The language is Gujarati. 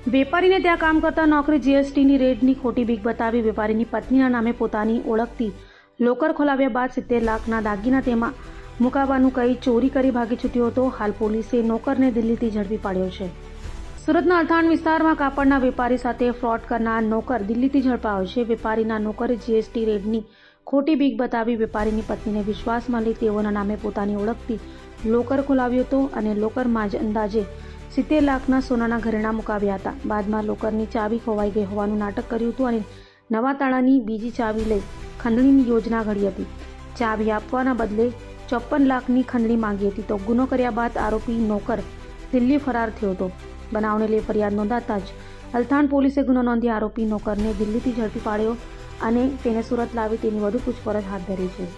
વેપારીને ત્યાં કામ કરતા નોકરી જીએસટીની રેડની ખોટી બીક બતાવી વેપારીની પત્નીના નામે પોતાની ઓળખથી લોકર ખોલાવ્યા બાદ 70 લાખના દાગીના તેમાં મુકાવવાનું કહી ચોરી કરી ભાગી છૂટ્યો હતો. હાલ પોલીસે નોકરને દિલ્હીથી ઝડપી પાડ્યો છે. સુરતના અલથાણ વિસ્તારમાં કાપડના વેપારી સાથે ફ્રોડ કરનાર નોકર દિલ્હીથી ઝડપાયો છે. વેપારીના નોકરે જીએસટી રેડની ખોટી બીક બતાવી વેપારીની પત્નીને વિશ્વાસમાં લઈ તેઓના નામે પોતાની ઓળખથી લોકર ખોલાવ્યો હતો અને લોકરમાં જ અંદાજે 70 લાખના સોનાના ઘરેણાં મુકાવ્યા હતા. બાદમાં લોકરની ચાવી ખોવાઈ ગઈ હોવાનું નાટક કર્યું હતું અને નવા તાળાની બીજી ચાવી લઈ ખંડણીની યોજના ઘડી હતી. ચાવી આપવાના બદલે 54 લાખની ખંડણી માંગી હતી. તો ગુનો કર્યા બાદ આરોપી નોકર દિલ્હી ફરાર થયો હતો. બનાવને લઈ ફરિયાદ નોંધાતા જ અલથાણ પોલીસે ગુનો નોંધી આરોપી નોકરને દિલ્હીથી ઝડપી પાડ્યો અને તેને સુરત લાવી તેની વધુ પૂછપરછ હાથ ધરી છે.